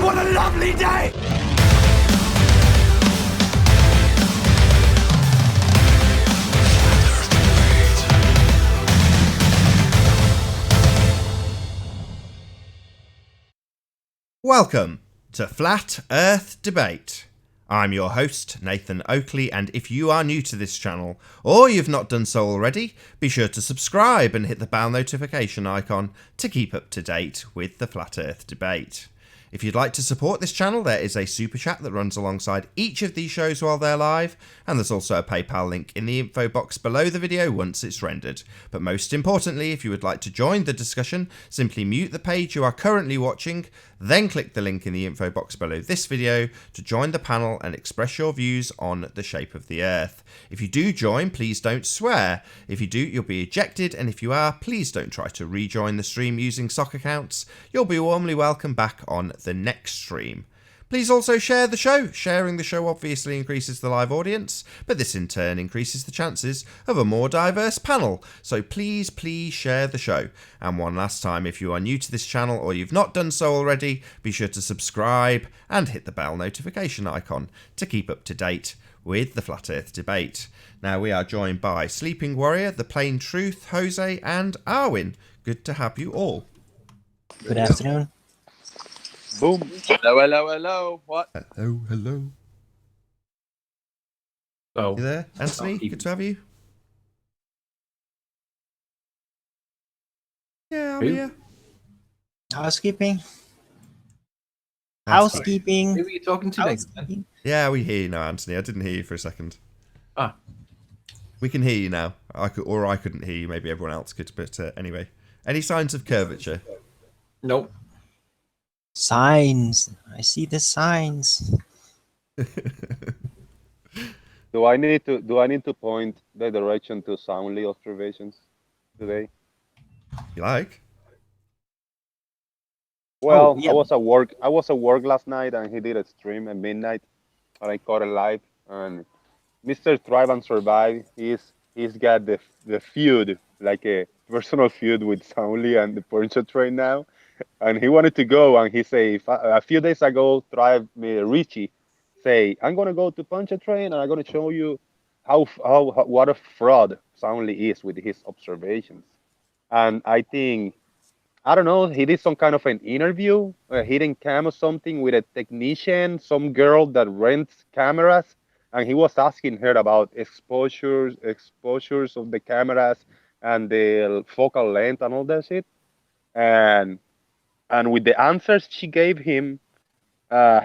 What a lovely day! Welcome to Flat Earth Debate. I'm your host, Nathan Oakley, and if you are new to this channel, or you've not done so already, be sure to subscribe and hit the bell notification icon to keep up to date with the Flat Earth Debate. If you'd like to support this channel, there is a super chat that runs alongside each of these shows while they're live, and there's also a PayPal link in the info box below the video once it's rendered. But most importantly, if you would like to join the discussion, simply mute the page you are currently watching, then click the link in the info box below this video to join the panel and express your views on the shape of the Earth. If you do join, please don't swear. If you do, you'll be ejected, and if you are, please don't try to rejoin the stream using sock accounts. You'll be warmly welcome back on the next stream. Please also share the show. Sharing the show obviously increases the live audience, but this in turn increases the chances of a more diverse panel. So please share the show. And one last time, if you are new to this channel or you've not done so already, be sure to subscribe and hit the bell notification icon to keep up to date with the Flat Earth Debate. Now we are joined by Sleeping Warrior, The Plain Truth, Jose and Arwin. Good to have you all. Good afternoon. Boom. Hello. What? Hello. Oh. You there, Anthony? Good to have you. Yeah, I'm here. Housekeeping. Who Housekeeping. are you talking to next? Housekeeping. Yeah, we hear you now, Anthony. I didn't hear you for a second. Ah. We can hear you now. I couldn't hear you. Maybe everyone else could. But anyway, any signs of curvature? Nope. Signs. I see the signs. Do I need to point the direction to soundly observations today? You like? Well, yeah. I was at work last night, and he did a stream at midnight, and I caught it live. And Mr. Thrive and Survive, he's got the feud, like a personal feud with Soundly and the Poncho Train now. And he wanted to go, and he say a few days ago, Richie say, I'm gonna go to Poncho Train, and I'm gonna show you how what a fraud Soundly is with his observations. And I think, I don't know, he did some kind of an interview, a hidden cam or something with a technician, some girl that rents cameras, and he was asking her about exposures of the cameras and the focal length and all that shit. And with the answers she gave him,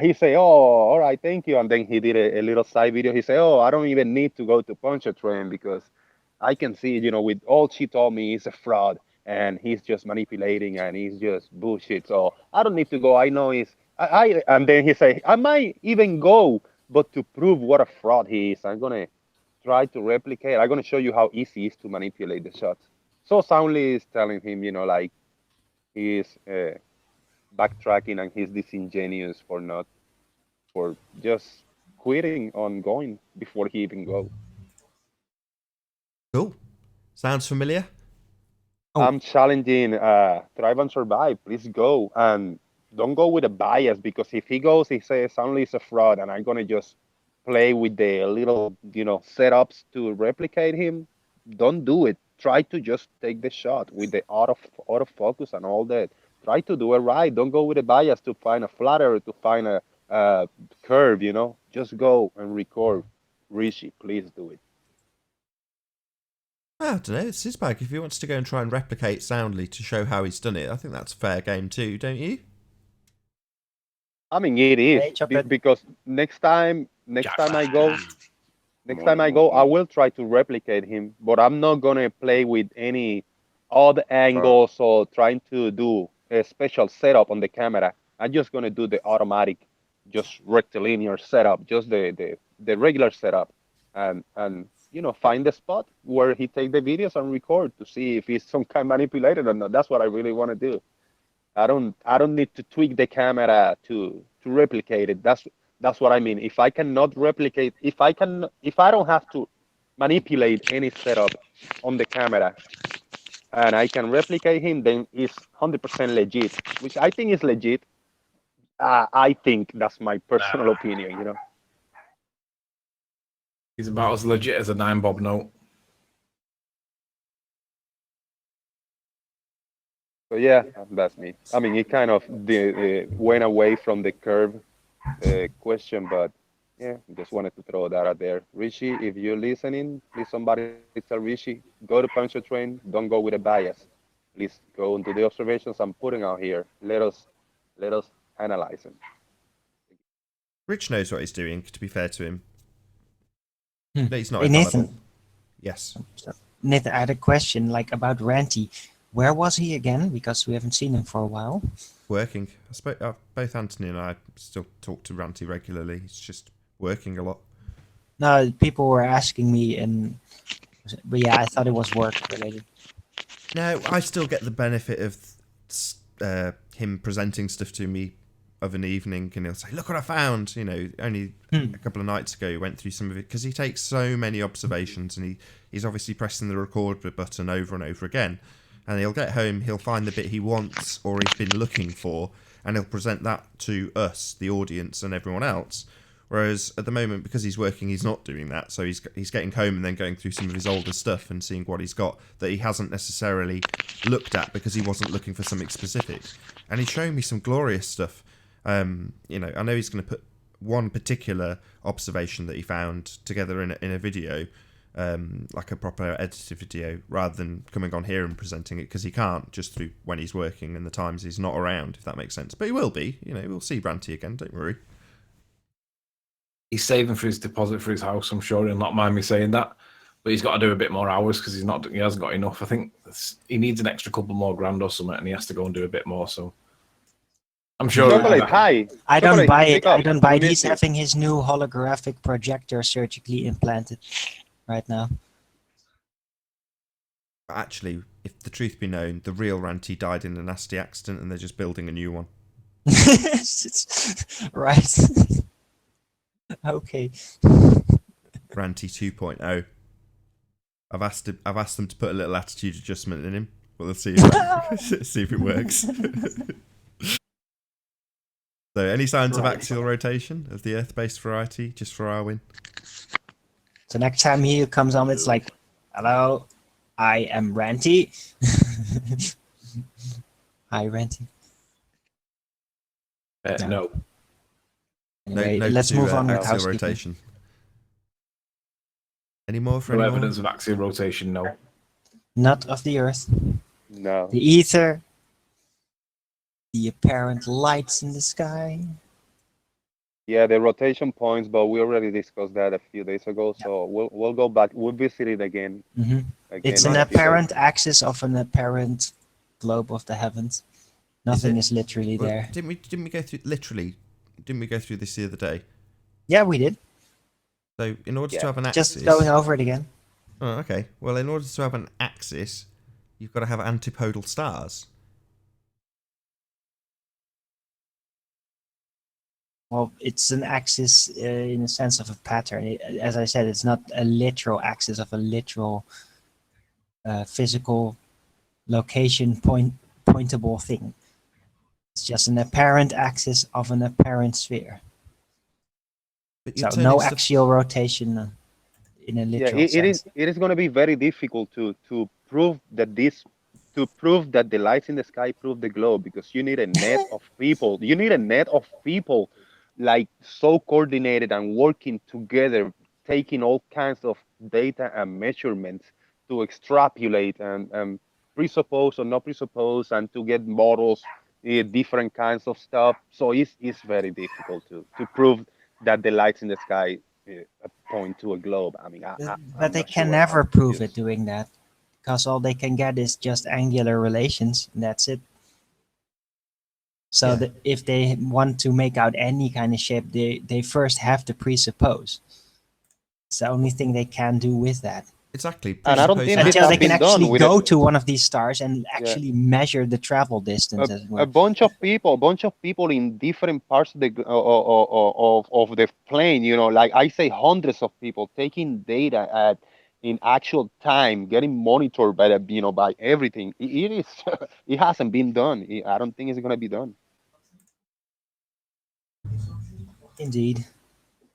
he say, "Oh, all right, thank you." And then he did a little side video. He say, "Oh, I don't even need to go to Poncho Train because I can see, with all she told me, he's a fraud and he's just manipulating and he's just bullshit. So I don't need to go. I know he's." And then he say, "I might even go, but to prove what a fraud he is, I'm gonna try to replicate. I'm gonna show you how easy it is to manipulate the shots." So Soundly is telling him, like he's backtracking and he's disingenuous for just quitting on going before he even go. Cool. Sounds familiar. Oh. I'm challenging Thrive and Survive. Please go, and don't go with a bias, because if he goes, he says Soundly is a fraud, and I'm gonna just play with the little setups to replicate him. Don't do it. Try to just take the shot with the autofocus and all that. Try to do it right. Don't go with a bias to find a flatter, to find a curve, Just go and record. Rishi, please do it. I don't know. It's his bag. If he wants to go and try and replicate Soundly to show how he's done it, I think that's fair game too, don't you? I mean, it is, Hey, chop it. because next time I go, I will try to replicate him, but I'm not gonna play with any odd angles or trying to do a special setup on the camera. I'm just gonna do the automatic, just rectilinear setup, just the regular setup, and find the spot where he take the videos and record to see if he's some kind of manipulated or not. That's what I really want to do. I don't need to tweak the camera to replicate it. That's what I mean. If I cannot replicate, if I don't have to manipulate any setup on the camera, and I can replicate him, then it's 100% legit, which I think is legit. I think that's my personal opinion. You know. He's about as legit as a 9-bob note. So yeah, that's me. I mean, it kind of went away from the curve question, but yeah, just wanted to throw that out there. Richie, if you're listening, please somebody tell Richie, go to Puncture Train, don't go with a bias. Please go into the observations I'm putting out here. Let us analyze them. Rich knows what he's doing, to be fair to him. Hmm. No, he's not Hey, infallible. Nathan. Yes. So, Nathan, I had a question like about Ranty. Where was he again? Because we haven't seen him for a while. Working. Both Anthony and I still talk to Ranty regularly. He's just working a lot. No, people were asking me, but yeah, I thought it was work related. No, I still get the benefit of him presenting stuff to me of an evening, and he'll say, "Look what I found." You know, only a couple of nights ago, he went through some of it because he takes so many observations, and he's obviously pressing the record button over and over again. And he'll get home, he'll find the bit he wants or he's been looking for, and he'll present that to us, the audience, and everyone else. Whereas at the moment, because he's working, he's not doing that. So he's getting home and then going through some of his older stuff and seeing what he's got that he hasn't necessarily looked at because he wasn't looking for something specific. And he's showing me some glorious stuff. You know, I know he's going to put one particular observation that he found together in a video, like a proper edited video, rather than coming on here and presenting it, because he can't, just through when he's working and the times he's not around, if that makes sense. But he will be. You know, we'll see Ranty again. Don't worry. He's saving for his deposit for his house. I'm sure he'll not mind me saying that. But he's got to do a bit more hours because he hasn't got enough. I think he needs an extra couple more grand or something, and he has to go and do a bit more. So I'm sure. Chocolate, hi. I don't Chocolate, buy it. speak up. I don't buy it. We He's miss you. having his new holographic projector surgically implanted right now. Actually, if the truth be known, the real Ranty died in a nasty accident and they're just building a new one. Right. Okay. Ranty 2.0. I've asked them to put a little attitude adjustment in him. Well, let's see if it works. So, any signs of axial rotation of the Earth-based variety, just for our win? So next time he comes on, it's like, "Hello, I am Ranty." Hi, Ranty. No. Anyway, no let's to, move on with axial housekeeping. rotation. Any more for No any more? evidence of axial rotation. No. Not of the Earth, No. the ether, the apparent lights in the sky. Yeah, the rotation points, but we already discussed that a few days ago, so we'll go back. We'll visit it again. Mm-hmm. It's an in a few days. apparent axis of an apparent globe of the heavens. Nothing is literally Well, there. Didn't we go through literally? Didn't we go through this the other day? Yeah, we did. So in order to have an axis, Just going over it again. Oh, okay. Well, in order to have an axis, you've got to have antipodal stars. Well, it's an axis in the sense of a pattern. As I said, it's not a literal axis of a literal physical location pointable thing. It's just an apparent axis of an apparent sphere. But So you're turning no stuff- axial rotation in a Yeah, literal sense. it is going to be very difficult to prove that the lights in the sky prove the globe, because you need a net of people. You need a net of people like so coordinated and working together, taking all kinds of data and measurements to extrapolate and presuppose or not presuppose, and to get models, different kinds of stuff. So it's very difficult to prove that the lights in the sky point to a globe. I mean, But they can never prove it doing that, because all they can get is just angular relations, and that's it. So Yeah. that if they want to make out any kind of shape, they first have to presuppose. It's the only thing they can do with that. Exactly. And I don't think this Until has they can been done actually with go it. to one of these stars and actually measure the travel distance as well. A bunch of people in different parts of the of the plane. You know, like I say, hundreds of people taking data in actual time, getting monitored by by everything. It is it hasn't been done. I don't think it's gonna be done. Indeed.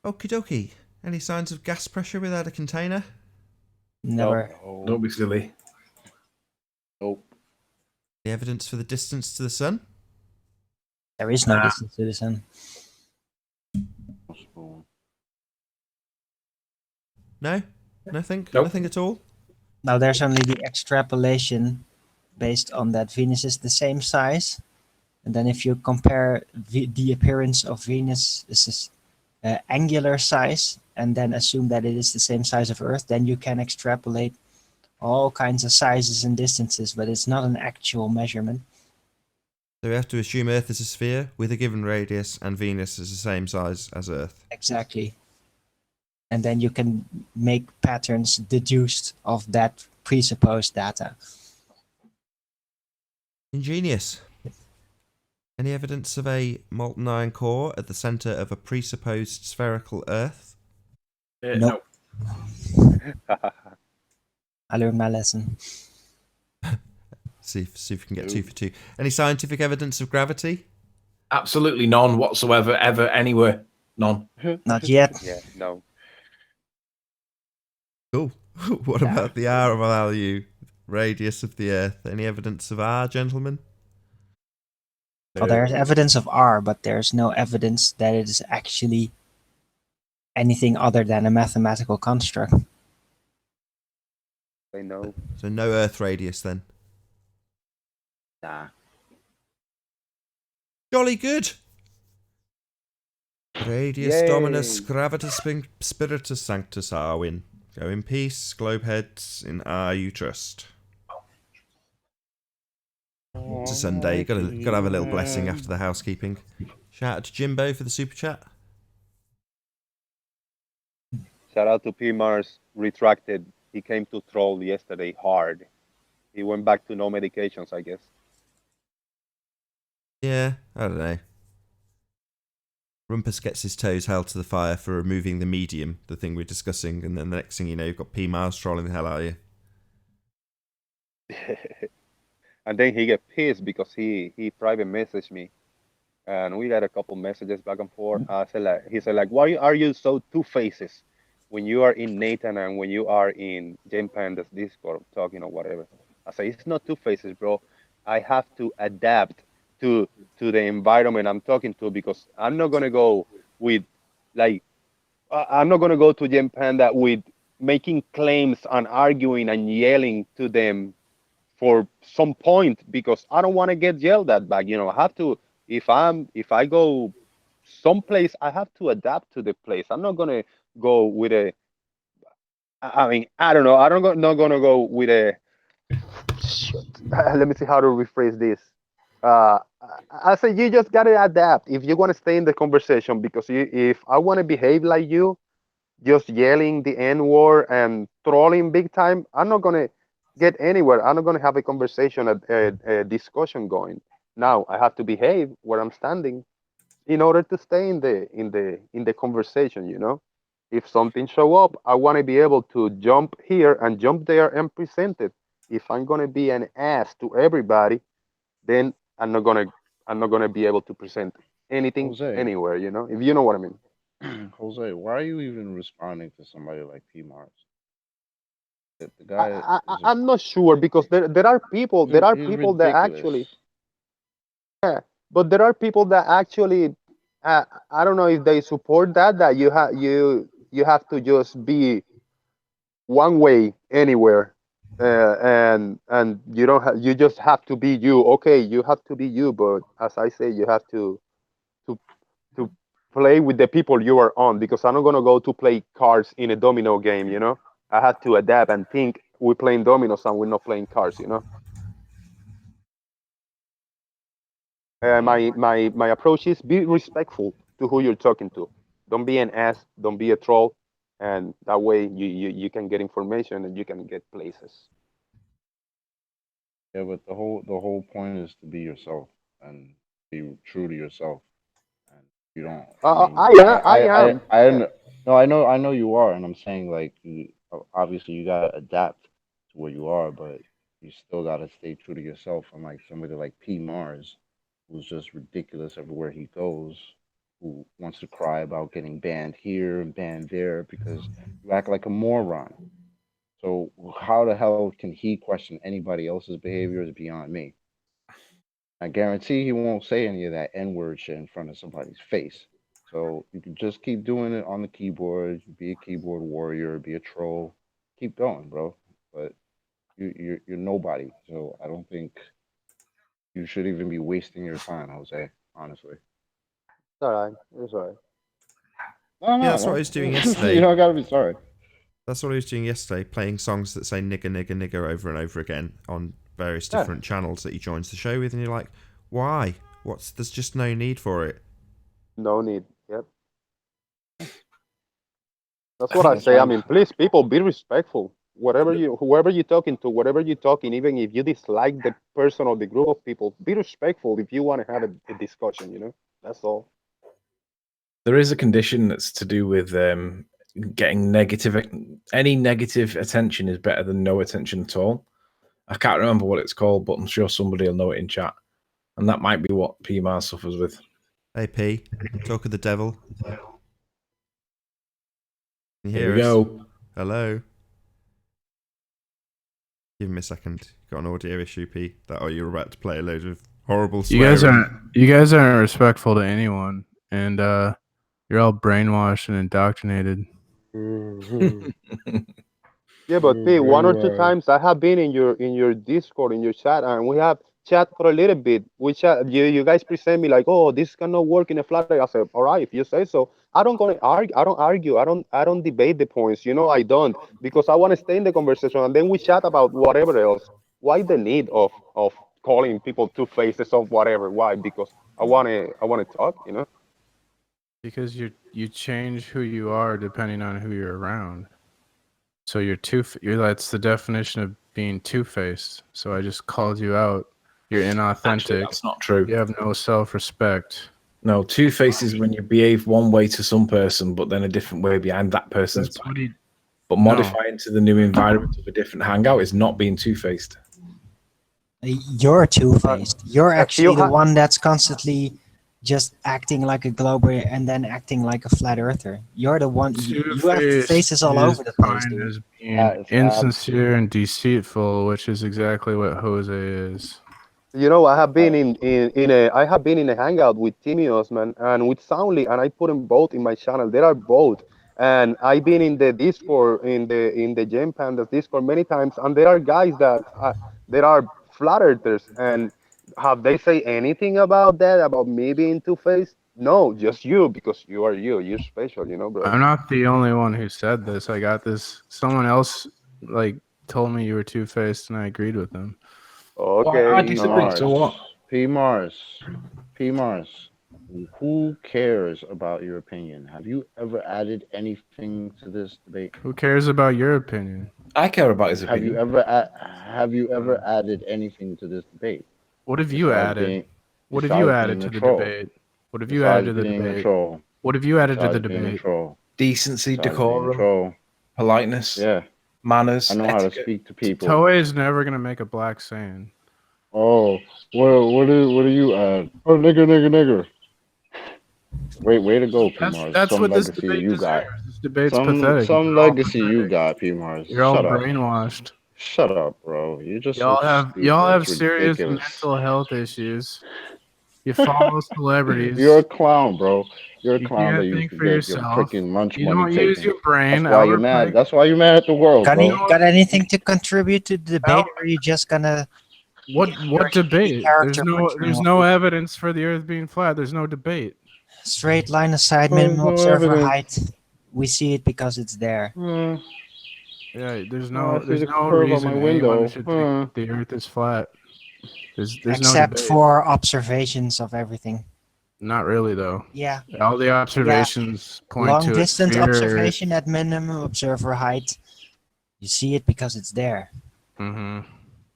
Okie dokie. Any signs of gas pressure without a container? Never. No. Don't be silly. Nope. The evidence for the distance to the sun? There is no distance to the sun. Spoon. No? Nothing? Nope. Nothing at all? Now there's only the extrapolation based on that Venus is the same size. And then if you compare the appearance of Venus is angular size and then assume that it is the same size of Earth, then you can extrapolate all kinds of sizes and distances, but it's not an actual measurement. So we have to assume Earth is a sphere with a given radius and Venus is the same size as Earth. Exactly. And then you can make patterns deduced of that presupposed data. Ingenious. Any evidence of a molten iron core at the centre of a presupposed spherical Earth? Nope. No. I learned my lesson. See if we can get 2 for 2. Any scientific evidence of gravity? Absolutely none whatsoever, ever, anywhere. None. Not yet. Yeah, no. Cool. What about the R value, radius of the Earth? Any evidence of R, gentlemen? Well, there's evidence of R, but there's no evidence that it is actually anything other than a mathematical construct. I know. So no Earth radius then. Nah. Jolly good. Radius Yay. Dominus Gravitas Spiritus Sanctus Arwin. Go in peace, globeheads, in R you trust. It's a Sunday, you gotta have a little blessing after the housekeeping. Shout out to Jimbo for the super chat. Shout out to P Mars retracted. He came to troll yesterday hard. He went back to no medications, I guess. Yeah, I don't know. Rumpus gets his toes held to the fire for removing the medium, the thing we're discussing, and then the next thing you know, you've got P Miles trolling the hell out of you. And then he get pissed because he private messaged me, and we got a couple messages back and forth. He said like, why are you so two faces when you are in Nathan and when you are in Jane Panda's Discord talking or whatever? I say it's not two faces, bro. I have to adapt to the environment I'm talking to because I'm not gonna go with like I'm not gonna go to Jane Panda with making claims and arguing and yelling to them for some point because I don't want to get yelled at back. I have to if I go someplace, I have to adapt to the place. I'm not gonna go with a. I mean, I don't know. Not gonna go with a. Let me see how to rephrase this. Uh, I say you just gotta adapt if you want to stay in the conversation because if I want to behave like you, just yelling the N word and trolling big time, I'm not gonna get anywhere. I'm not gonna have a conversation, a discussion going. Now I have to behave where I'm standing in order to stay in the conversation. If something show up, I want to be able to jump here and jump there and present it. If I'm gonna be an ass to everybody, then I'm not gonna be able to present anything Jose. anywhere. If you know what I mean. Jose, why are you even responding to somebody like P Mars? The I, guy I is I'm not sure because there are people he's that ridiculous. actually, yeah, but there are people that actually I don't know if they support that you have to just be one way anywhere, and you just have to be you. Okay, you have to be you, but as I say, you have to to play with the people you are on because I'm not gonna go to play cards in a domino game. I have to adapt and think we're playing dominoes and we're not playing cards. My approach is be respectful to who you're talking to. Don't be an ass. Don't be a troll, and that way you can get information and you can get places. Yeah, but the whole point is to be yourself and be true to yourself. And you don't. I mean, I am. Yeah. no, I know you are, and I'm saying like obviously you gotta adapt to where you are, but you still gotta stay true to yourself. Unlike somebody like P Mars, who's just ridiculous everywhere he goes. who wants to cry about getting banned here and banned there because you act like a moron. So how the hell can he question anybody else's behavior is beyond me. I guarantee he won't say any of that N-word shit in front of somebody's face. So you can just keep doing it on the keyboard, be a keyboard warrior, be a troll, keep going, bro. But you're nobody. So I don't think you should even be wasting your time, Jose. Honestly. It's alright. It's alright. No, Yeah, no, that's what I was doing yesterday. You don't gotta be sorry. That's what I was doing yesterday, playing songs that say nigger, nigger, nigger over and over again on various different channels that he joins the show with, and you're like, why? There's just no need for it. No need. Yep. That's what I say. I mean, please, people, be respectful. Whoever you're talking to, whatever you're talking, even if you dislike the person or the group of people, be respectful if you want to have a discussion. That's all. There is a condition that's to do with getting any negative attention is better than no attention at all. I can't remember what it's called, but I'm sure somebody will know it in chat. And that might be what PMAR suffers with. Hey P, talk of the devil. Can you Here hear we us? go. Hello. Give me a second. Got an audio issue, P. You're about to play a load of horrible swearing. You guys aren't respectful to anyone, and you're all brainwashed and indoctrinated. Yeah, but P, one or two times I have been in your Discord, in your chat, and we have chat for a little bit. We chat. You guys present me like, oh, this cannot work in a flat rate. I said, all right, if you say so. I don't gonna argue. I don't argue. I don't debate the points. I don't, because I want to stay in the conversation, and then we chat about whatever else. Why the need of calling people two faces of whatever? Why? Because I wanna talk. Because you change who you are depending on who you're around. So that's the definition of being two-faced. So I just called you out. You're inauthentic. Actually, that's not true. You have no self-respect. No, two-faced is when you behave one way to some person, but then a different way behind that person's That's back. what he. But modifying to the new environment of a different hangout is not being two-faced. You're two-faced. You're If actually you the ha- one that's constantly just acting like a glober and then acting like a flat earther. You're the one. You have Two-faced faces all is over the place, defined dude. as being That is insincere and deceitful, which is exactly what Jose is. I have been in a hangout with Timios, man, and with Soundly, and I put them both in my channel. There are both, and I've been in the Discord, in the Gem Pandas Discord many times, and there are guys that there are flat earthers, and have they say anything about that, about me being two-faced? No, just you, because you are you. You're special, bro. I'm not the only one who said this. I got this. Someone else told me you were two-faced, and I agreed with them. Okay. I disagree. Mars. So what? P Mars. P Mars. Who cares about your opinion? Have you ever added anything to this debate? Who cares about your opinion? I care about his Have opinion. you ever added anything to this debate? What have you Besides added? being- What have you besides added being to a the troll? debate? What have you added to the Besides being a debate? troll. What have you added to the Besides being a debate? troll. Decency, Besides being a decorum, troll. politeness, Yeah, manners, I know how to etiquette. speak to people. Toei is never gonna make a black saying. Oh, what do you add? Oh, nigger, nigger, nigger. Way to go, P Mars. That's Some what this legacy debate you deserves. got. This debate's Some pathetic. some You're all legacy you pathetic. got, P Mars. You're all Shut up. brainwashed. Shut up, bro. You're just Y'all so have stupid. It's serious ridiculous. mental health issues. You follow celebrities. You're a clown, bro. You're a You clown that can't used think to for get your yourself. freaking lunch You money don't use taken. your brain. That's why you're mad. That's why you're mad at the world, bro. Got anything to contribute to the debate, or are you just gonna What debate? There's character no evidence for the Earth being flat. There's no debate. straight line of sight, There's minimum no observer evidence. height? We see it because it's there. Yeah, there's I see there's the no curve on reason my anyone window. should think the Earth is flat. There's no Except debate. for observations of everything. Not really though. Yeah. All the observations point Long to distance a sphere. observation at minimum observer height. You see it because it's there. Mm-hmm.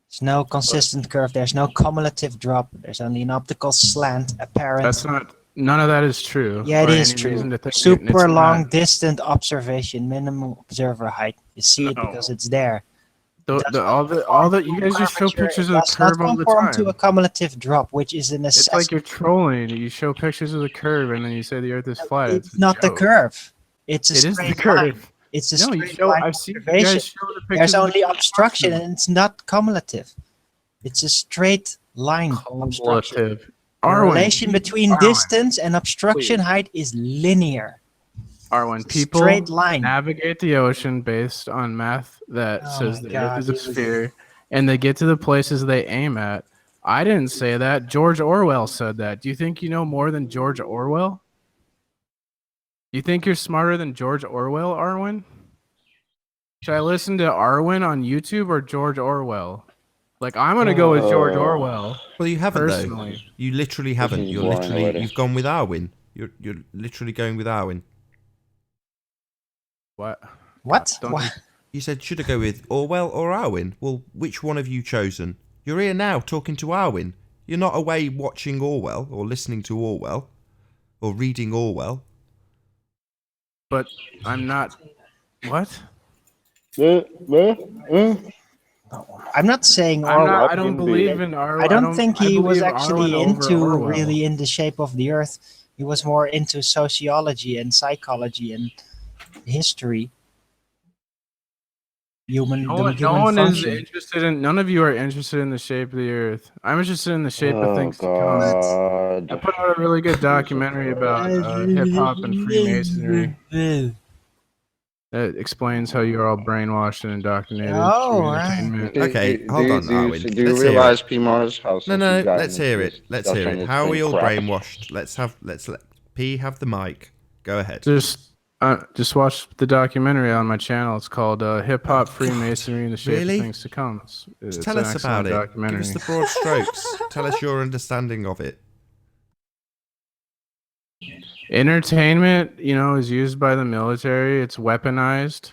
There's no consistent curve. There's no cumulative drop. There's only an optical slant apparent. That's not. None of that is true. Yeah, it or is any true. reason to think Super it's long not. distant observation, minimum observer height. You see it No. because it's there. All the you guys just show Curvature pictures of the does not curve all the conform to a time. cumulative drop, which is a It's necessity. like you're trolling. You show pictures of the curve and then you say the Earth is flat. It's a not the joke. curve. It's a It is straight the curve. line. It's a No, you straight show. line I've seen you observation. guys show the pictures. There's of only the obstruction, curve. and it's not cumulative. It's a straight line obstruction. Cumulative. The Arwen, relation between Arwen, distance and obstruction please. height is linear. Arwen, It's a people straight line. navigate the ocean based on math that Oh says my the Earth God, is a this is- sphere, and they get to the places they aim at. I didn't say that. George Orwell said that. Do you think you know more than George Orwell? You think you're smarter than George Orwell, Arwen? Should I listen to Arwen on YouTube or George Orwell? Like, I'm gonna go with George Orwell. Well, you haven't Personally. though. You literally haven't. is You're boring literally already. you've gone with Arwen. You're literally going with Arwen. What? What? Don't- What? You said should I go with Orwell or Arwen? Well, which one have you chosen? You're here now talking to Arwen. You're not away watching Orwell or listening to Orwell or reading Orwell. But I'm not. What? I'm not saying I'm Orwell. not. I don't believe in Orwell. I don't think he was believe actually Arwen over into Orwell. really in the shape of the Earth. He was more into sociology and psychology and history. No Human one is function. interested in. None of you are interested in the shape of the Earth. I'm interested in the shape of Oh things to come. I God. put out a really good documentary about hip hop and Freemasonry. That explains how you're all brainwashed and indoctrinated Oh, through right. entertainment. Okay, hold on, Arwen. Do you Let's hear it. realize, P-Mars, how No, since no, you've gotten let's hear into it. this Let's hear discussion, it. it's How are been we all crap. brainwashed? Let's let P have the mic. Go ahead. Just watch the documentary on my channel. It's called "Hip Hop, Freemasonry, and the Shape Really? of Things to Come." It's Tell an us excellent about it. Give documentary. us the broad strokes. Tell us your understanding of it. Entertainment, is used by the military. It's weaponized.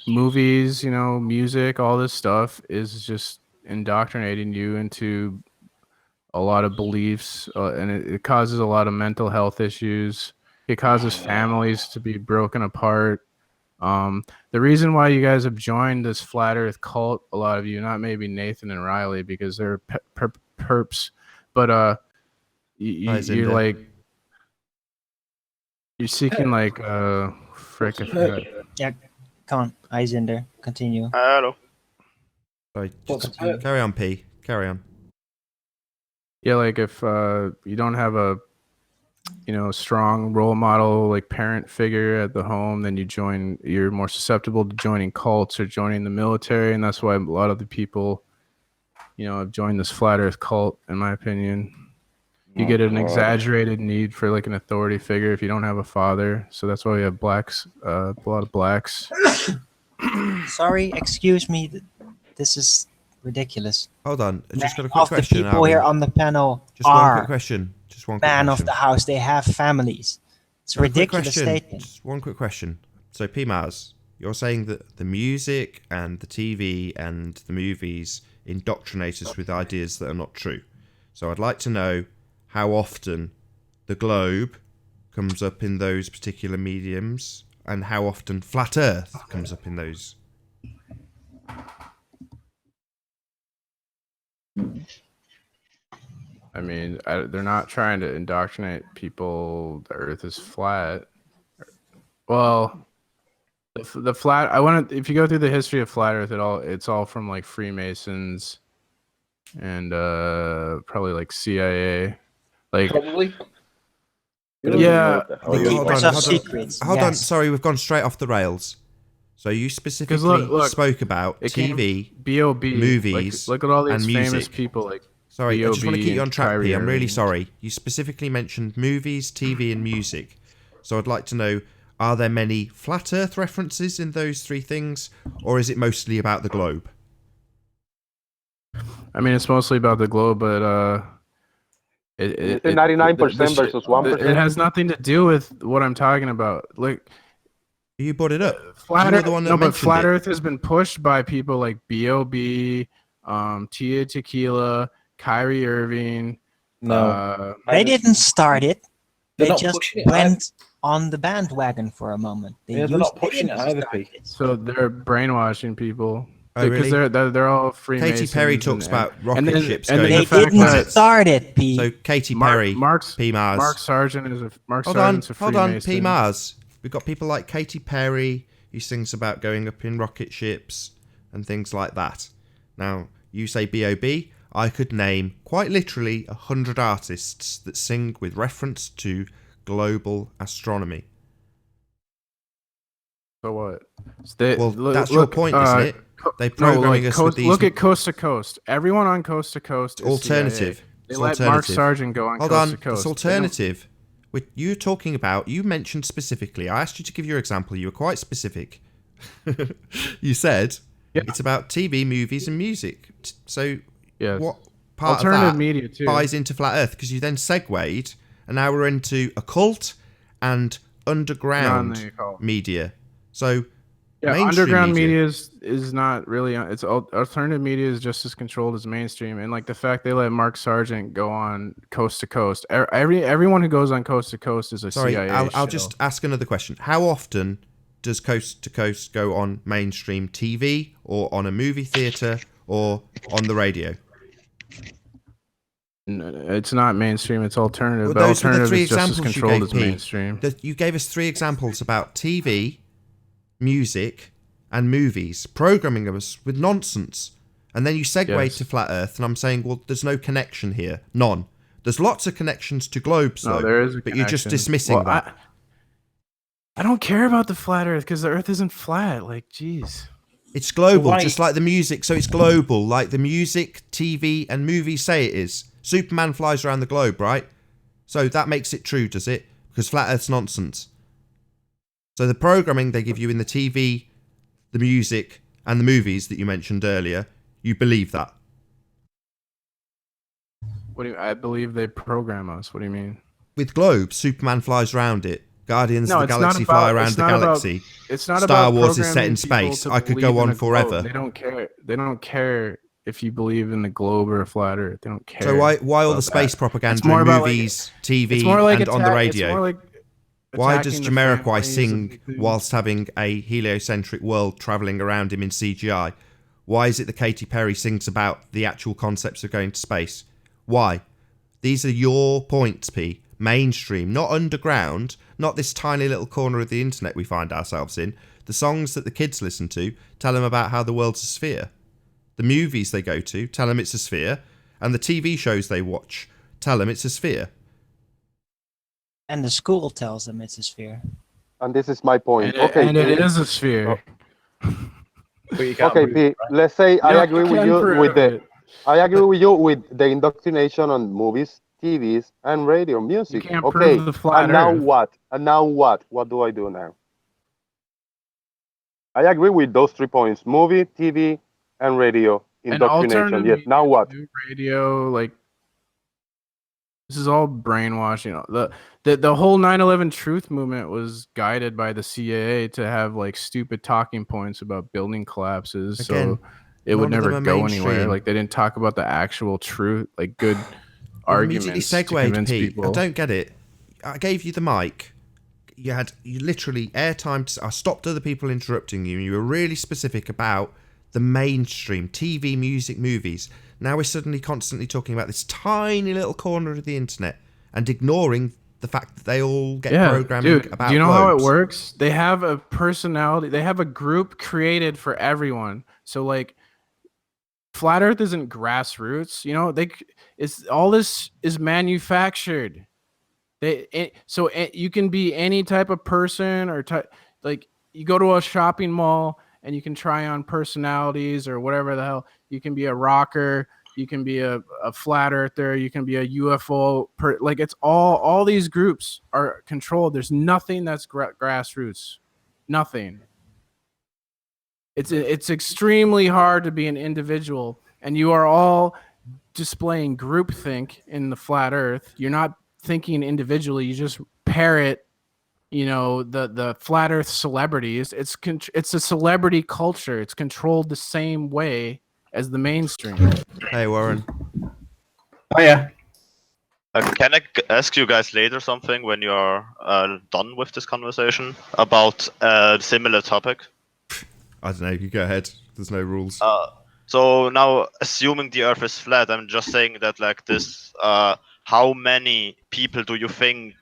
Movies, music, all this stuff is just indoctrinating you into a lot of beliefs, and it causes a lot of mental health issues. It causes families to be broken apart. The reason why you guys have joined this flat Earth cult, a lot of you, not maybe Nathan and Riley, because they're perps, but you're like, you're seeking like frick, I forgot. Yeah, come on, Eisinder, continue. Hello. Sorry, just carry on, P. Carry on. Yeah, like if you don't have a strong role model like parent figure at the home, then you're more susceptible to joining cults or joining the military, and that's why a lot of the people have joined this flat Earth cult, in my opinion. You get an exaggerated need for like an authority figure if you don't have a father, so that's why we have blacks, a lot of blacks. Sorry, excuse me. This is ridiculous. Hold on. I just got a Many quick of the question. people here Arwen. on the panel Just one quick are question. Just one quick man question. of the house. They have families. It's a One quick ridiculous question. statement. Just one quick question. So, P-Mars, you're saying that the music and the TV and the movies indoctrinate us with ideas that are not true. So I'd like to know how often the globe comes up in those particular mediums and how often flat Earth comes up in those. I mean, they're not trying to indoctrinate people. The Earth is flat. Well, the flat. If you go through the history of flat Earth, it's all from like Freemasons and probably like CIA. Like Probably. Yeah. The keepers of secrets. Hold on. Yes. Sorry, we've gone straight off the rails. So you specifically look, spoke about it came TV, B.O.B. movies, Look at all these and famous music. people like. Sorry, I just want to B.O.B. keep you on and track, P. Kyrie I'm really Irving. sorry. You specifically mentioned movies, TV, and music. So I'd like to know, are there many flat Earth references in those three things, or is it mostly about the globe? I mean, it's mostly about the globe, but It's 99% versus 1%. It has nothing to do with what I'm talking about. Like You brought it up. flat You were Earth, the one that no, but mentioned flat it. Earth has been pushed by people like B.O.B., Tia Tequila, Kyrie Irving. No. They didn't start it. They're They not just pushing it. went on the bandwagon for a moment. They Yeah, they're not pushing it either, P. So they're brainwashing people. Oh, Because really? they're all Freemasons. Katy Perry talks about rocket then, ships and going then They the fact didn't that start it, P. So Katy Perry, P Mars. Mark Sargent is a Hold on, Freemason. P Mars. We've got people like Katy Perry who sings about going up in rocket ships and things like that. Now, you say B.O.B. I could name quite literally 100 artists that sing with reference to global astronomy. So what? That's your point, isn't it? They're programming us with these. Look at Coast to Coast. Everyone on Coast to Coast is alternative. CIA. They It's let alternative. Mark Sargent go on Hold Coast on, to Coast. it's alternative. You're talking about, you mentioned specifically, I asked you to give your example, you were quite specific. You said it's about TV, movies, and music. So what part alternative of that media too buys into Flat Earth? Because you then segued, and now we're into occult and underground media. So underground media is not really. It's alternative media is just as controlled as mainstream, and like the fact they let Mark Sargent go on Coast to Coast. Everyone who goes on Coast to Coast is a CIA. I'll just ask another question. How often does Coast to Coast go on mainstream TV or on a movie theater or on the radio? No, it's not mainstream. It's alternative. Well, but those were the alternative three is just as examples you controlled gave, as P. mainstream. You gave us 3 examples about TV, music, and movies, programming us with nonsense. And then you segue to Flat Earth, and I'm saying, well, there's no connection here. None. There's lots of connections to globes, though. No, there is a but you're just dismissing that. I don't care about the flat Earth because the Earth isn't flat. Like, jeez. It's global, just like the music. So it's global, like the music, TV, and movies say it is. Superman flies around the globe, right? So that makes it true, does it? Because Flat Earth's nonsense. So the programming they give you in the TV, the music, and the movies that you mentioned earlier, you believe that? I believe they program us. What do you mean? With globes, Superman flies around it. Guardians of the Galaxy fly around the galaxy. It's not Star about Wars is set in programming space. people I to could believe go in on a globe. forever. They don't care. They don't care if you believe in the globe or a flat Earth. They don't care. So why all the space propaganda in movies, TV, and on the radio? Why does Jamiroquai sing whilst having a heliocentric world travelling around him in CGI? Why is it that Katy Perry sings about the actual concepts of going to space? Why? These are your points, P. Mainstream, not underground, not this tiny little corner of the internet we find ourselves in. The songs that the kids listen to tell them about how the world's a sphere. The movies they go to tell them it's a sphere, and the TV shows they watch tell them it's a sphere. And the school tells them it's a sphere. And this is my point. And it is a sphere. Okay, P, let's say I agree with you with the indoctrination on movies, TVs, and radio music. You can't okay, prove the flat and now Earth. what? And now what? What do I do now? I agree with those 3 points: movie, TV, and radio. Indoctrination. Yes. Now what? Radio, like this is all brainwashing. The whole 9/11 truth movement was guided by the CIA to have like stupid talking points about building collapses, Again, so it would none of never them are go mainstream. anywhere. Like they didn't talk about the actual truth, like good Immediately arguments to segued, convince Pete. people. I don't get it. I gave you the mic. You literally airtime. I stopped other people interrupting you, and you were really specific about the mainstream TV, music, movies. Now we're suddenly constantly talking about this tiny little corner of the internet and ignoring the fact that they all get programming about do you know globes. how it works? They have a personality. They have a group created for everyone. So like, Flat Earth isn't grassroots. You know, all this is manufactured. You can be any type of person or like you go to a shopping mall and you can try on personalities or whatever the hell. You can be a rocker. You can be a flat earther. You can be a UFO. Like it's all these groups are controlled. There's nothing that's grassroots. Nothing. It's extremely hard to be an individual, and you are all displaying groupthink in the flat Earth. You're not thinking individually. You just parrot, the flat Earth celebrities. It's a celebrity culture. It's controlled the same way as the mainstream. Hey, Warren. Oh yeah. Can I ask you guys later something when you're done with this conversation about a similar topic? I don't know. You go ahead. There's no rules. So now, assuming the Earth is flat, I'm just saying that like this. How many people do you think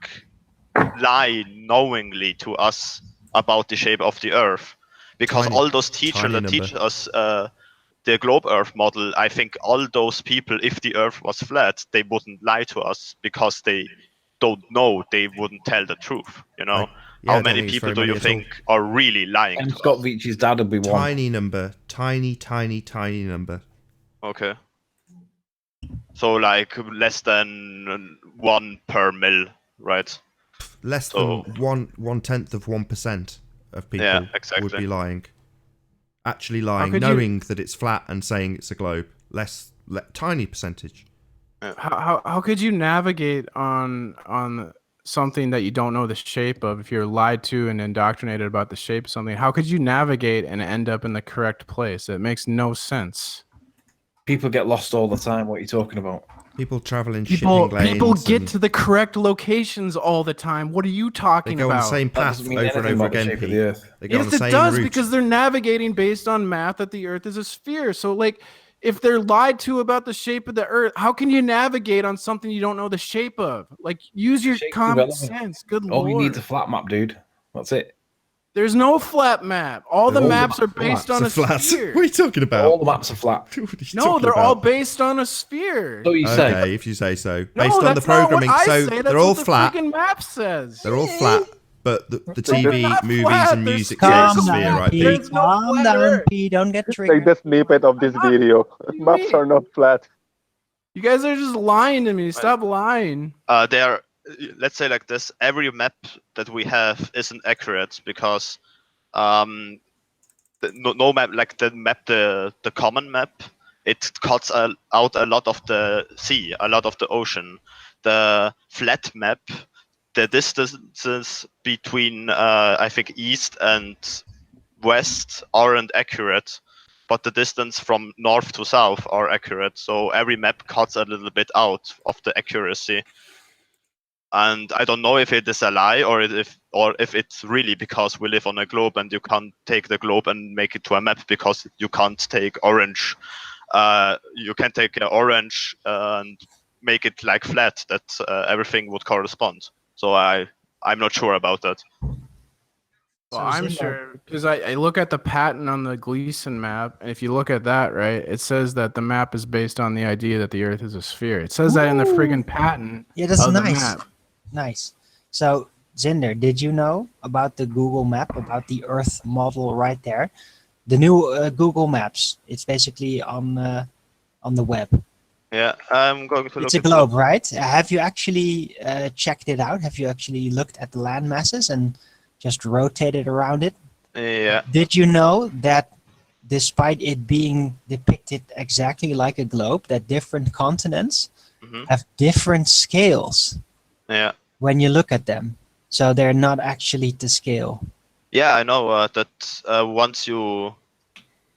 lie knowingly to us about the shape of the Earth? Because Tiny- all those teachers tiny that number. teach us the globe Earth model, I think all those people, if the Earth was flat, they wouldn't lie to us because they don't know. They wouldn't tell the truth. You know. Yeah, I How don't many think it's people very do many you at all. think are really lying And to Scott us? Veach's dad would be one. Tiny number. Tiny number. Okay. So like less than 1 per mil, right? Less So than 1/10 of 1% of people yeah, would exactly. be lying. Actually lying, could you- knowing that it's flat and saying it's a globe. Tiny percentage. How could you navigate on something that you don't know the shape of if you're lied to and indoctrinated about the shape of something? How could you navigate and end up in the correct place? It makes no sense. People get lost all the time. What are you talking about? People travel in People shipping lanes. people get and to the correct locations all the time. What are you They talking go on about? the same That path doesn't mean over and anything over about the again, shape of Pete. the Earth. They go on Yes, the it same does route. because they're navigating based on math that the Earth is a sphere. So, like, if they're lied to about the shape of the Earth, how can you navigate on something you don't know the shape of? Like, use your Shape's common irrelevant. sense. Good All you lord. need is a flat map, dude. That's it. There's no flat map. All the All the maps are maps are based It's on a a flat. sphere. What are you talking about? All the maps are flat. What are you No, talking they're all about? based on a sphere. So you say. Okay, if you say so. No, Based on the that's not what programming, I so say. That's they're all what the flat. freaking map says. They're all flat, but the They're TV, not movies, flat, and they're music say it's a Calm sphere, down, right, P. Pete? There's no Calm flat down, Earth. P. Don't get Take triggered. the snippet of this video. do you Maps are mean? not flat. You guys are just lying to me. Stop lying. There, let's say like this: every map that we have isn't accurate because no map, like the map, the common map, it cuts out a lot of the sea, a lot of the ocean. The flat map, the distances between I think east and west aren't accurate, but the distance from north to south are accurate. So every map cuts a little bit out of the accuracy. And I don't know if it is a lie or if it's really because we live on a globe and you can't take the globe and make it to a map because you can't take orange. You can take orange and make it like flat that everything would correspond. So I'm not sure about that. Well, So, I'm Zinder, sure because I look at the pattern on the Gleason map, and if you look at that, right, it says that the map is based on the idea that the Earth is a sphere. It says that in the friggin' pattern Yeah, that's of the nice. map. Nice. So, Zinder, did you know about the Google map, about the Earth model right there? The new Google Maps. It's basically on the web. Yeah, I'm going to look It's a into globe, it. right? Have you actually checked it out? Have you actually looked at the land masses and just rotated around it? Yeah. Did you know that despite it being depicted exactly like a globe, that different continents Hmm. have different scales Yeah. when you look at them? So they're not actually to scale. Yeah, I know that once you,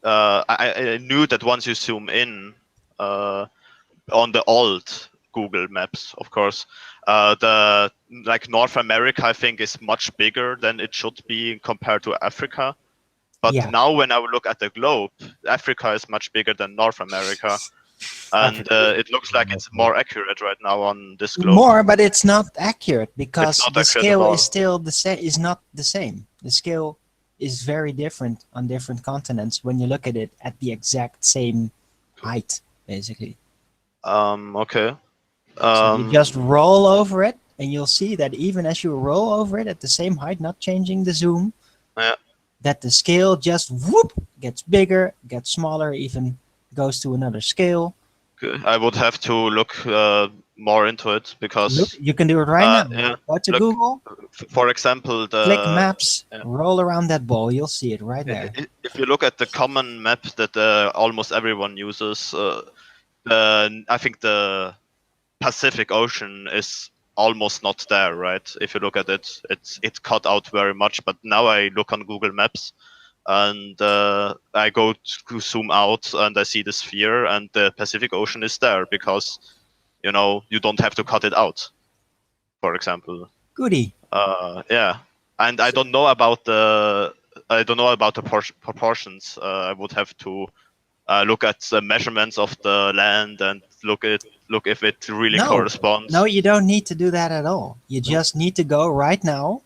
I knew that once you zoom in on the old Google Maps, of course, the like North America, I think, is much bigger than it should be compared to Africa. But Yeah. now when I look at the globe, Africa is much bigger than North America, and it looks like it's more accurate right now on this globe. More, but it's not accurate because not the accurate at scale all. is still the same. Is not the same. The scale is very different on different continents when you look at it at the exact same height, basically. Okay. So you just roll over it, and you'll see that even as you roll over it at the same height, not changing the zoom, Yeah. that the scale just whoop gets bigger, gets smaller, even goes to another scale. I would have to look more into it because, Look, you can do it right now. yeah, Go to look, Google, for example, click maps, yeah. roll around that ball. You'll see it right there. If you look at the common map that almost everyone uses, I think the Pacific Ocean is almost not there, right? If you look at it, it's cut out very much. But now I look on Google Maps, and I go to zoom out, and I see the sphere, and the Pacific Ocean is there because you don't have to cut it out, for example. Goody. Yeah, and I don't know about the proportions. I would have to look at the measurements of the land and look if it really corresponds. No, you don't need to do that at all. You just need to go right now,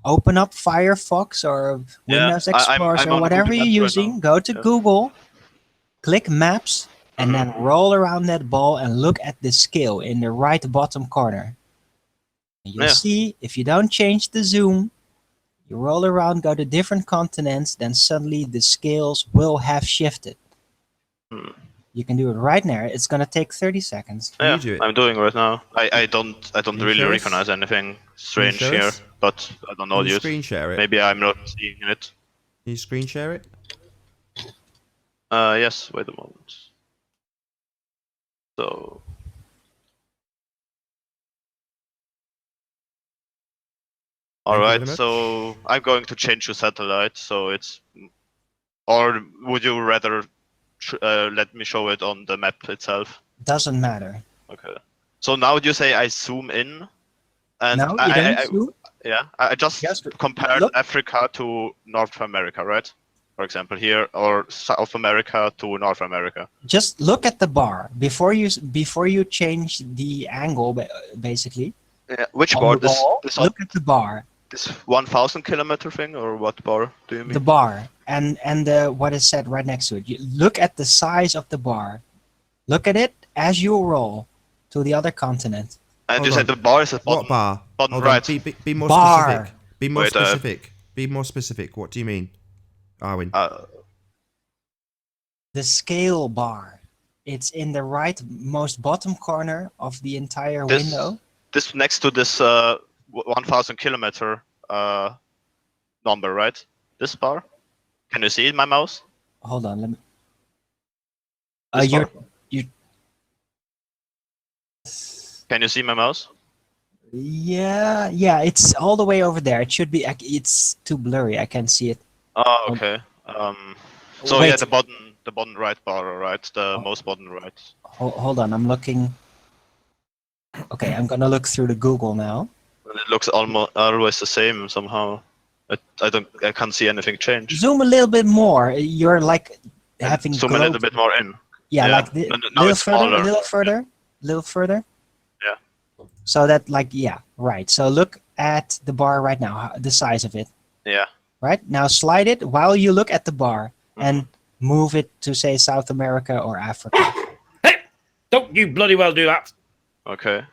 open up Firefox or Windows Explorer I'm or on whatever Google you're Maps right using. now. Go to Yeah. Google, click Maps, and then Mhm. roll around that ball and look at the scale in the right bottom corner. You'll Yeah. see if you don't change the zoom, you roll around, go to different continents, then suddenly the scales will have shifted. Hmm. You can do it right now. It's gonna take 30 seconds. Can Yeah, you do it? I'm doing right now. I don't Can you really show us? recognize anything strange show here, us? but I don't know Can you yet. screen share it? Maybe I'm not seeing it. Can you screen share it? Yes, wait a moment. So all Thank you right, very much. so I'm going to change to satellite. So it's, or would you rather let me show it on the map itself? Doesn't matter. Okay. So now you say I zoom in, and No, you don't zoom. I just Just compared look. Africa to North America, right? For example, here, or South America to North America. Just look at the bar before you change the angle. Basically, Yeah. Which on bar? the wall, This look at the bar. this 1,000 kilometer thing, or what bar do you mean? The bar and what is said right next to it. You look at the size of the bar. Look at it as you roll to the other continent. And Hold you on. said the bar is at What bar? bottom Hold right. on. Be more Bar. specific. Be more Wait, specific. Be more specific. What do you mean, Arwin? The scale bar. It's in the right most bottom corner of the entire window. This next to this 1,000 kilometer number, right? This bar. Can you see it in my mouse? Hold on, let me. This You're bar? you. Can you see my mouse? Yeah, it's all the way over there. It should be. It's too blurry. I can't see it. Oh, okay. So Wait. yeah, the bottom right bar, right? The most bottom right. Hold on, I'm looking. Okay, I'm gonna look through the Google now. And it looks always the same somehow. I can't see anything change. Zoom a little bit more. You're like having Zoom a little bit more in. Yeah, Yeah. like Now little it's further, smaller. a little further. Yeah. So that right. So look at the bar right now, the size of it. Yeah. Right now, slide it while you look at the bar Mm-hmm. and move it to say South America or Africa. Hey, don't you bloody well do that. Okay.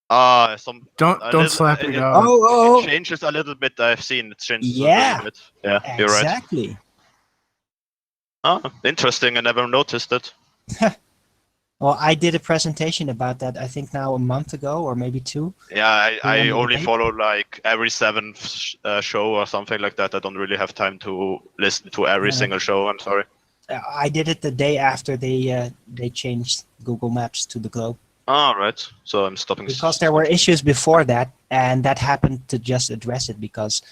Don't slap your dog. Oh, It changes a little bit. I've seen it changes a Yeah. little bit. Yeah, you're right. exactly. Oh, interesting. I never noticed it. Well, I did a presentation about that. I think now a month ago or maybe 2. Yeah, I on the only debate? follow like every seventh show or something like that. I don't really have time to listen to every Yeah. single show. I'm sorry. I did it the day after they changed Google Maps to the globe. All right. So I'm stopping. Because there were issues before that, and that happened to just address it. Because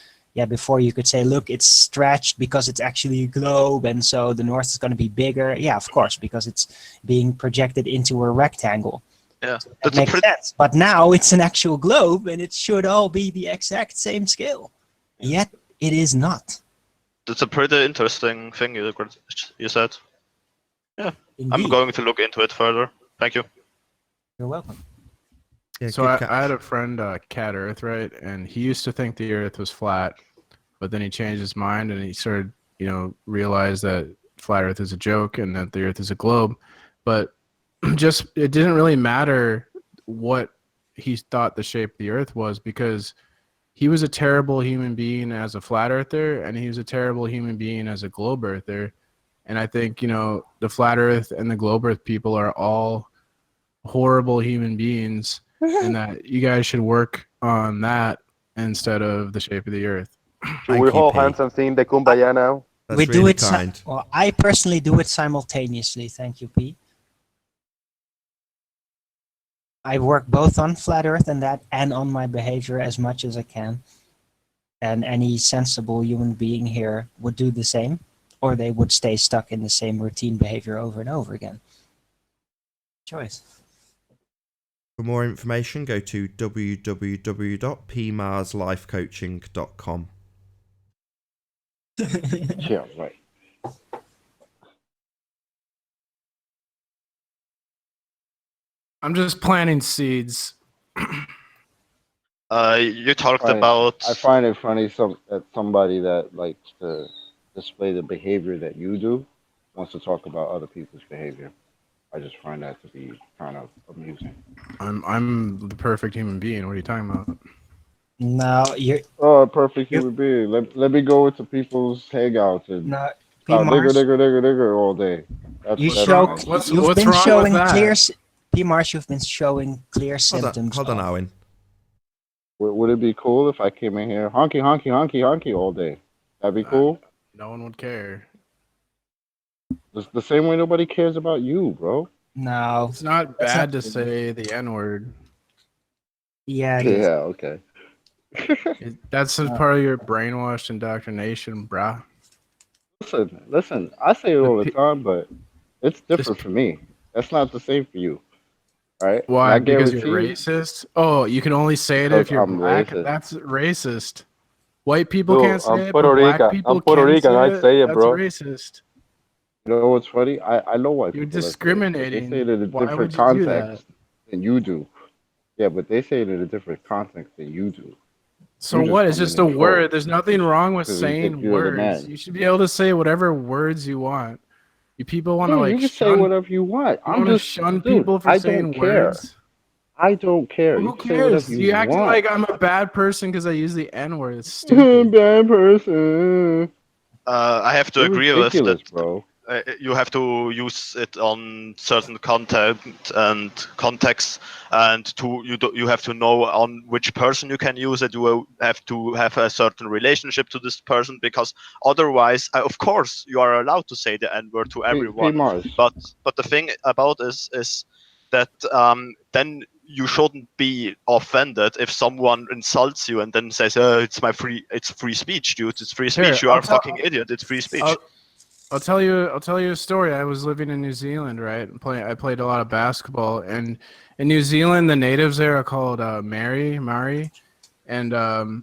before you could say, look, it's stretched because it's actually a globe, and so the north is going to be bigger. Yeah, of course, because it's being projected into a rectangle. Yeah, That makes sense. But now it's an actual globe, and it should all be the exact same scale. Yet it is not. That's a pretty interesting thing you said. Yeah, I'm Indeed. going to look into it further. Thank you. You're welcome. Yeah, So good catch. I had a friend, Cat Earth, right? And he used to think the Earth was flat, but then he changed his mind and he started, realized that flat Earth is a joke and that the Earth is a globe. But just it didn't really matter what he thought the shape of the Earth was, because he was a terrible human being as a flat earther, and he was a terrible human being as a globe earther. And I think, the flat Earth and the globe Earth people are all horrible human beings, and that you guys should work on that instead of the shape of the Earth. Should Thank we you, hold Pete. hands and sing the Kumbaya now? That's we do really it. kind. Well, I personally do it simultaneously. Thank you, Pete. I work both on flat Earth and on my behavior as much as I can. And any sensible human being here would do the same, or they would stay stuck in the same routine behavior over and over again. choice. For more information, go to www.pmarslifecoaching.com. Yeah, right. I'm just planting seeds. You talked I about find it funny that somebody that likes to display the behavior that you do wants to talk about other people's behavior. I just find that to be kind of amusing. I'm the perfect human being. What are you talking about? No, you're Oh, a perfect you human being. Let me go into people's hangouts and no P shout digger, Mars. digger, digger, digger all day. You What's That's show wrong? fine. you've What's been wrong with showing clear that? P Mars. You've been showing clear symptoms Hold on, of. Owen. Would it be cool if I came in here honky, honky, honky, honky all day? That'd be Uh, cool. no one would care. The same way nobody cares about you, bro. No, It's not that's bad not. to say the N word. Yeah, it is. Yeah, okay. That's a part of your brainwashed indoctrination, brah. Listen. I say it The all the pe- time, but it's this, different for me. That's not the same for you, right? And why? I Because you're guarantee you, racist? Oh, you can only say it because if you're I'm black. racist. That's racist. White people Dude, can't I'm say it, Puerto but black Rican. I'm people Puerto can Rican. say I'd it. say it, That's bro. racist. You know what's funny? I know white You're people that say it, but they say discriminating. it in a Why different would you do that? context than you do. Yeah, but they say it in a different context than you do. So You just what? It's come in just a and troll word. There's nothing wrong with because you think saying you're the words. man. You should be able to say whatever words you want. You people want to Dude, like you can say shun. whatever you want. You I'm want to just, shun dude, people for I don't saying care. words. I don't care. Well, You who can say whatever cares? you You acting want. like I'm a bad person because I use the N word. It's stupid. Bad person. I have to You're agree with that. ridiculous, bro. You have to use it on certain content and context, and you have to know on which person you can use it. You will have to have a certain relationship to this person, because otherwise, of course, you are allowed to say the N word to P everyone. Mars. But the thing about is that then you shouldn't be offended if someone insults you and then says, it's free speech, dude. It's free Here, speech. You are a fucking idiot. It's free speech." I'll tell you a story. I was living in New Zealand, right? I played a lot of basketball, and in New Zealand, the natives there are called Maori, and a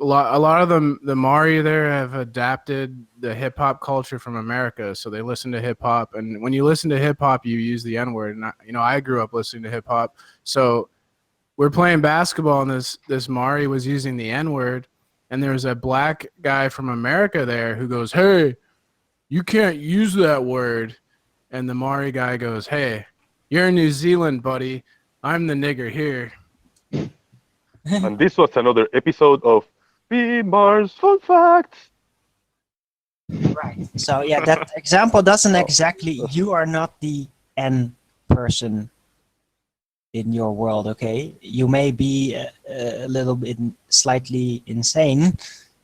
lot of them, the Maori there have adapted the hip hop culture from America, so they listen to hip hop, and when you listen to hip hop, you use the N word. And I grew up listening to hip hop, so we're playing basketball, and this Maori was using the N word, and there was a black guy from America there who goes, "Hey, you can't use that word." And the Maori guy goes, "Hey, you're in New Zealand, buddy. I'm the nigger here." And this was another episode of P Mars Fun Facts. Right. So yeah, that example doesn't Oh, exactly. You are not the N person in your world. Okay, you may be a little bit slightly insane,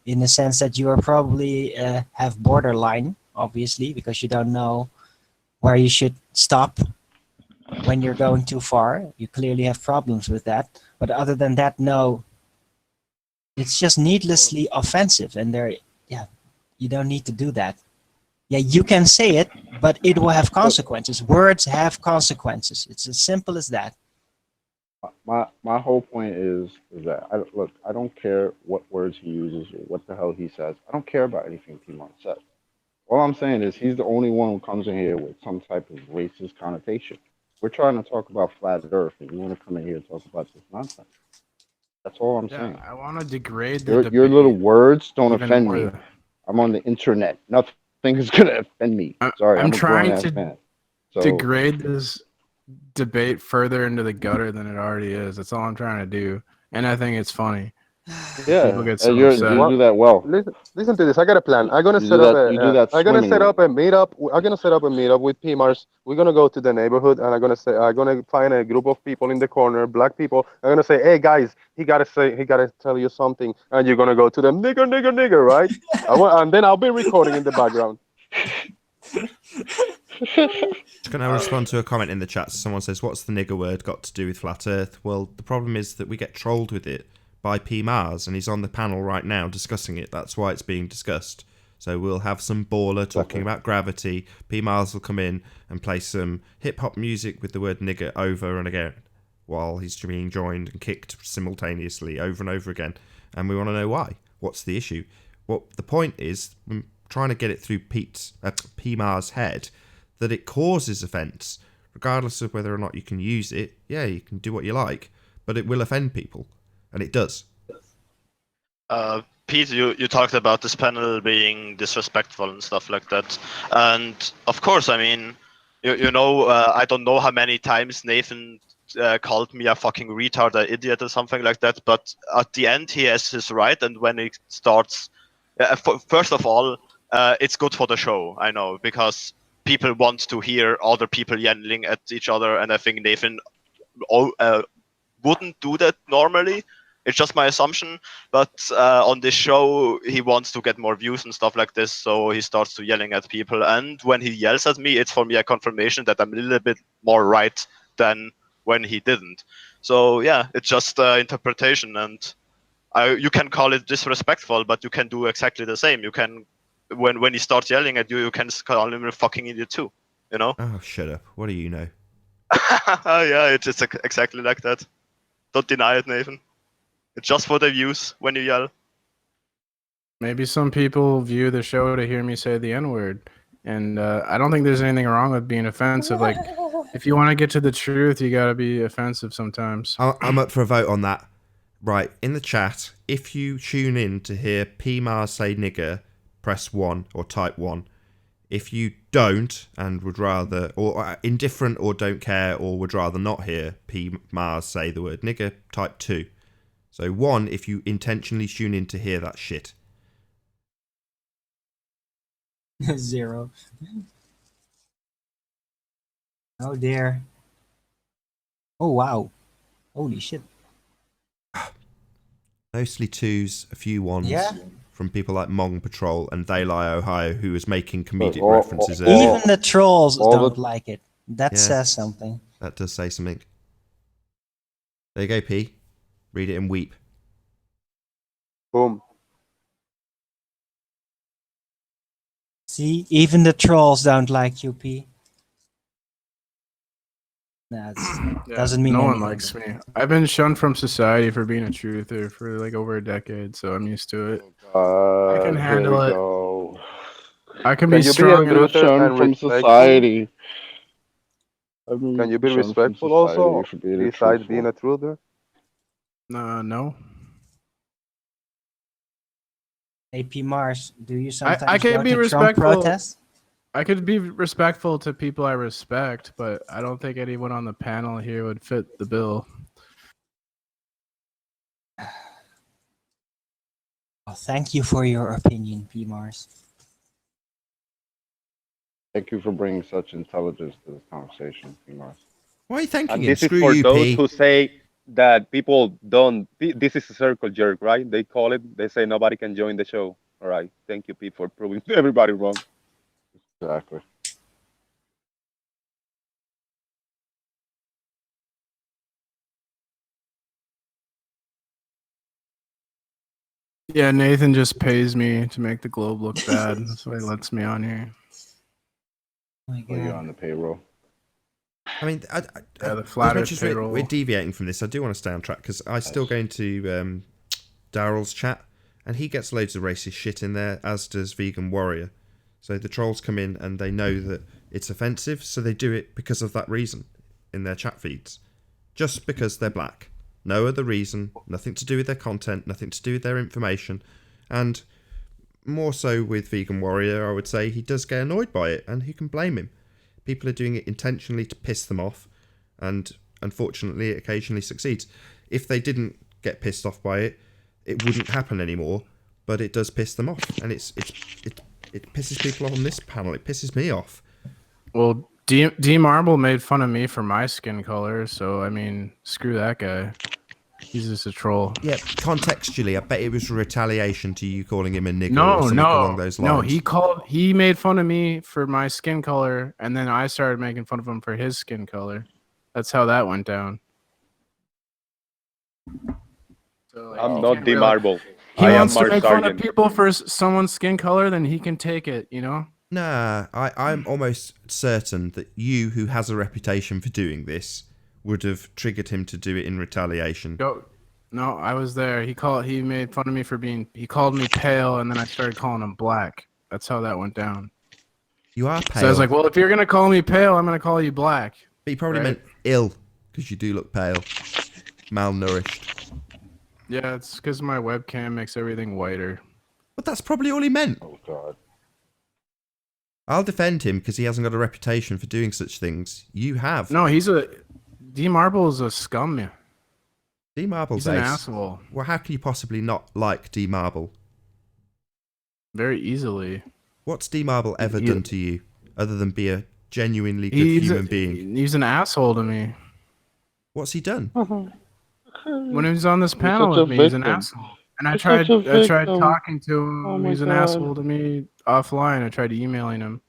in the sense that you are probably have borderline, obviously, because you don't know where you should stop when you're going too far. You clearly have problems with that. But other than that, no, it's just needlessly offensive, and you don't need to do that. Yeah, you can say it, but it will have consequences. Words have consequences. It's as simple as that. my whole point is that I don't care what words he uses or what the hell he says. I don't care about anything P Mars says. All I'm saying is he's the only one who comes in here with some type of racist connotation. We're trying to talk about flat Earth, and you want to come in here and talk about this nonsense. That's all I'm Yeah, saying. I want to degrade the Your little debate words don't even offend me. more. I'm on the internet. Nothing is gonna offend me. Sorry, I'm I'm a grown trying ass to man. So degrade this debate further into the gutter than it already is. That's all I'm trying to do, and I think it's funny. People yeah, get so you upset. do that well. Listen to this. I got a plan. I'm gonna You set do up that. You do that I'm gonna set swimmingly. up a meetup. I'm gonna set up a meetup with P Mars. We're gonna go to the neighborhood, and I'm gonna find a group of people in the corner, black people. I'm gonna say, hey guys, he gotta tell you something, and you're gonna go to them, nigger, nigger, nigger, right? And then I'll be recording in the background. Just going to respond to a comment in the chat. Someone says, "What's the nigger word got to do with flat Earth?" Well, the problem is that we get trolled with it by P Mars, and he's on the panel right now discussing it. That's why it's being discussed. So we'll have some baller talking about gravity. P Mars will come in and play some hip hop music with the word nigger over and again while he's being joined and kicked simultaneously over and over again. And we want to know why. What's the issue? What the point is, I'm trying to get it through P Mars' head that it causes offence, regardless of whether or not you can use it. Yeah, you can do what you like, but it will offend people, and it does. Pete, you talked about this panel being disrespectful and stuff like that, and of course, I mean, you know, I don't know how many times Nathan called me a fucking retard, an idiot, or something like that. But at the end, he has his right, and when he starts, first of all, it's good for the show. I know, because people want to hear other people yelling at each other, and I think Nathan wouldn't do that normally. It's just my assumption, but on this show, he wants to get more views and stuff like this, so he starts to yelling at people. And when he yells at me, it's for me a confirmation that I'm a little bit more right than when he didn't. So yeah, it's just interpretation, and you can call it disrespectful, but you can do exactly the same. You can, when he starts yelling at you, you can call him a fucking idiot too. You know? Oh, shut up! What do you know? Yeah, it's exactly like that. Don't deny it, Nathan. It's just for the views when you yell. Maybe some people view the show to hear me say the N-word. And I don't think there's anything wrong with being offensive. Like, if you want to get to the truth, you got to be offensive sometimes. I'm up for a vote on that. Right, in the chat, if you tune in to hear P Mars say nigger, press 1 or type 1. If you don't and would rather, or indifferent or don't care or would rather not hear P Mars say the word nigger, type 2. So 1 if you intentionally tune in to hear that shit. 0. Oh dear. Oh wow. Holy shit. Mostly 2s, a few 1s. Yeah. From people like Mong Patrol and They Lie Ohio, who was making comedic All- references all- earlier. Even the trolls all don't the- like it. That Yeah. says something. That does say something. There you go, P. Read it and weep. Boom. See, even the trolls don't like you, P. That doesn't mean no one anything. likes me. I've been shunned from society for being a truther for like over a decade, so I'm used to it. I can handle it. Go. I can Can be you be a strong enough. truther Shunned and from respectful? society. I've been Can you be shunned from respectful society also, for being besides truthful. being a truther? No. AP Mars, do you sometimes I can go be to Trump respectful. protests? I could be respectful to people I respect, but I don't think anyone on the panel here would fit the bill. Well, thank you for your opinion, P Mars. Thank you for bringing such intelligence to this conversation, Mars. Why are you thanking And him? this is Screw for you, those P. who say that people don't. This is a circle jerk, right? They call it. They say nobody can join the show. All right. Thank you, Pete, for proving everybody wrong. Exactly. Yeah, Nathan just pays me to make the globe look bad. That's why he lets me on here. Oh my Well, you're God. on the payroll. I mean, Yeah, the as flat much Earth as we're payroll. deviating from this, I do want to stay on track because I still go into Daryl's chat and he gets loads of racist shit in there, as does Vegan Warrior. So the trolls come in and they know that it's offensive, so they do it because of that reason in their chat feeds. Just because they're black. No other reason, nothing to do with their content, nothing to do with their information. And more so with Vegan Warrior, I would say he does get annoyed by it, and who can blame him? People are doing it intentionally to piss them off, and unfortunately it occasionally succeeds. If they didn't get pissed off by it, it wouldn't happen anymore, but it does piss them off, and it pisses people off on this panel. It pisses me off. Well, D Marble made fun of me for my skin color, so I mean, screw that guy. He's just a troll. Yeah, contextually, I bet it was a retaliation to you calling him a nigger or something No, along those lines. no. He made fun of me for my skin color, and then I started making fun of him for his skin color. That's how that went down. So, like, I'm you not can't the really- marble. He I am wants to Mark make fun of Sargent. people for someone's skin color, then he can take it, you know? Nah, I'm almost certain that you, who has a reputation for doing this, would have triggered him to do it in retaliation. No, I was there. He made fun of me for he called me pale, and then I started calling him black. That's how that went down. You are pale. So I was like, well, if you're going to call me pale, I'm going to call you black. But you probably right? meant ill, because you do look pale. Malnourished. Yeah, it's because my webcam makes everything whiter. But that's probably all he meant. Oh God. I'll defend him because he hasn't got a reputation for doing such things. You have. No, D Marble is a scum. D Marble's He's an ace. asshole. Well, how can you possibly not like D Marble? Very easily. What's D Marble ever done to you, other than be a genuinely good human being? He's an asshole to me. What's he done? When he was on this panel such a with me, he's an victim. asshole. And I You're tried such a victim. talking to him. Oh my He's an God. asshole to me offline. I tried emailing him.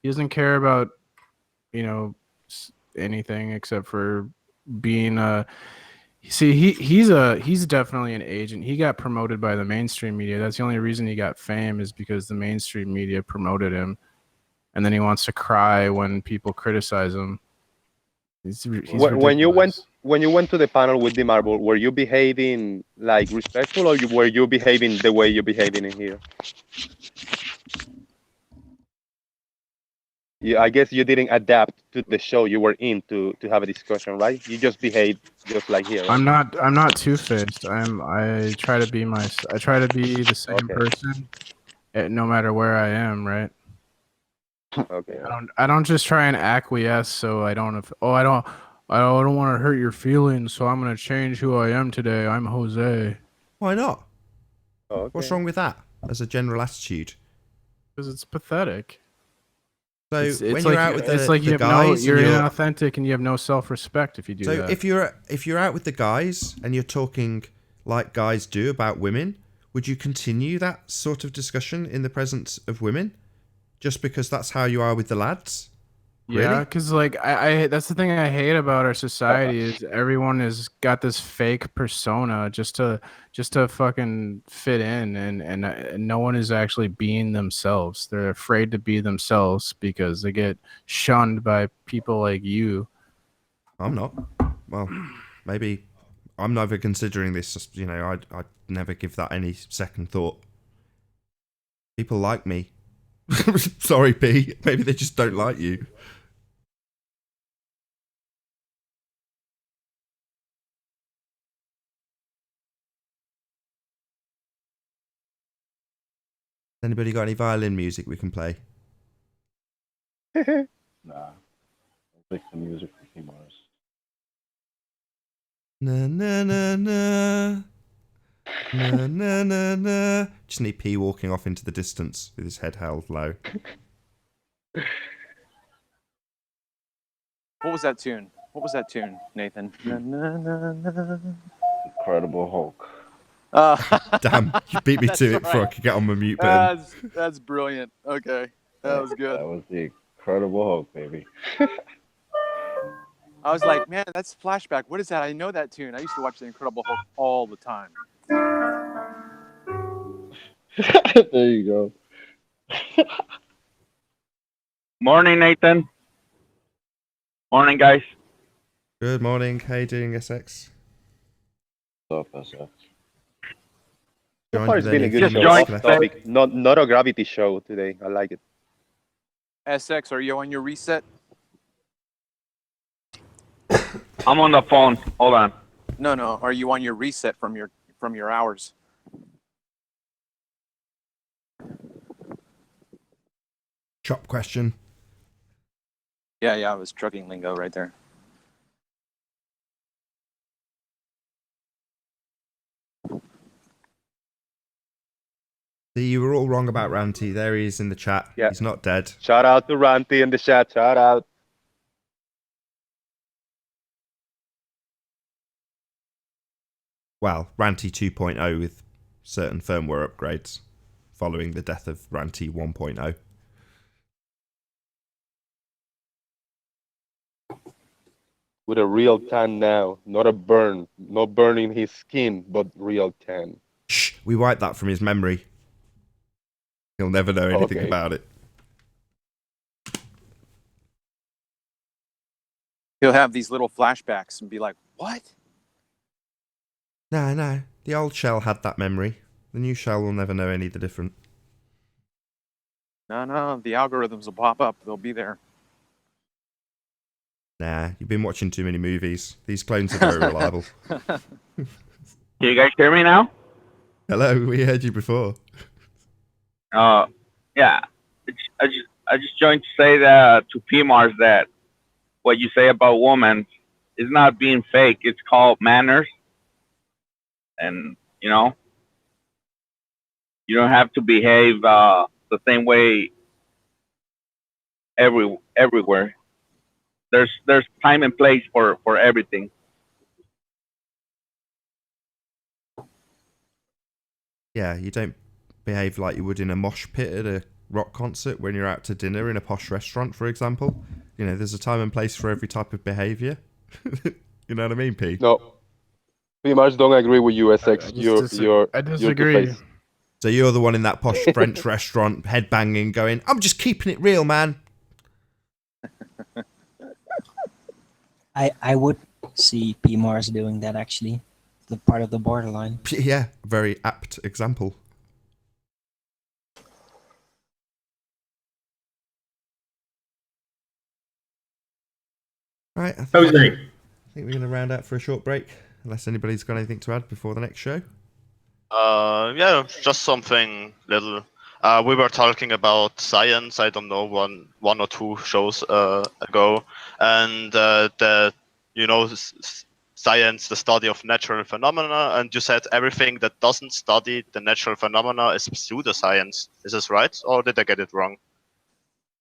He doesn't care about, anything except for being a. See, he's definitely an agent. He got promoted by the mainstream media. That's the only reason he got fame, is because the mainstream media promoted him, and then he wants to cry when people criticize him. He's When you ridiculous. went to the panel with the Marble, were you behaving like respectful, or were you behaving the way you're behaving in here? Yeah, I guess you didn't adapt to the show you were in to have a discussion, right? You just behaved just like here, right? I'm not two-faced. I try to be the same Okay. person no matter where I am, right? Okay. I don't just try and acquiesce so I don't I don't want to hurt your feelings, so I'm going to change who I am today. I'm Jose. Why not? Okay. What's wrong with that as a general attitude? Because it's pathetic. So It's when like, you're out with it's like the you have guys, you're and inauthentic and you have no self-respect if you do so that. if you're out with the guys and you're talking like guys do about women, would you continue that sort of discussion in the presence of women, just because that's how you are with the lads? Yeah, Really? because like I that's the thing I hate about our society is everyone has got this fake persona just to fucking fit in, and no one is actually being themselves. They're afraid to be themselves because they get shunned by people like you. I'm not. Well, maybe I'm never considering this. I'd never give that any second thought. People like me. Sorry, P. Maybe they just don't like you. Anybody got any violin music we can play? Nah. Fix the music for T-Mars. Na na na na. Na na na na. Just need P walking off into the distance with his head held low. What was that tune? What was that tune, Nathan? Na, na, na, na. Incredible Hulk. Damn, you beat me That's to it before I right. could get on my mute button. That's brilliant. Okay, that was good. That was the Incredible Hulk, baby. I was like, man, that's flashback. What is that? I know that tune. I used to watch The Incredible Hulk all the time. There you go. Morning, Nathan. Morning, guys. Good morning. How you doing, SX? What's up, SF? So far, it's been a good Just show. joined Off topic. Not a gravity show today. I like it. SX, are you on your reset? I'm on the phone. Hold on. No. Are you on your reset from your hours? Chop question. Yeah. It was trucking lingo right there. See, you were all wrong about Ranty. There he is in the chat. Yeah. He's not dead. Shout out to Ranty in the chat. Shout out. Well, Ranty 2.0 with certain firmware upgrades following the death of Ranty 1.0. With a real tan now, not a burn, not burning his skin, but real tan. Shh, We wiped that from his memory. He'll never know anything about it. He'll have these little flashbacks and be like, "What?" No. The old shell had that memory. The new shell will never know any the different. No. The algorithms will pop up. They'll be there. Nah, you've been watching too many movies. These clones are very reliable. Can you guys hear me now? Hello, we heard you before. Yeah. I just joined to say that to PMARS that what you say about women is not being fake. It's called manners. And, you know, you don't have to behave the same way everywhere. There's time and place for everything. Yeah, you don't behave like you would in a mosh pit at a rock concert when you're out to dinner in a posh restaurant, for example. You know, there's a time and place for every type of behaviour. You know what I mean, P? No. Pretty much don't agree with you, SX. I disagree. So you're the one in that posh French restaurant headbanging going, I'm just keeping it real, man. I would see P. Mars doing that, actually. The part of the borderline. Yeah, very apt example. Right, I think we're going to round out for a short break, unless anybody's got anything to add before the next show. Yeah, just something little. We were talking about science, I don't know, one or two shows ago, and science, the study of natural phenomena, and you said everything that doesn't study the natural phenomena is pseudoscience. Is this right, or did I get it wrong?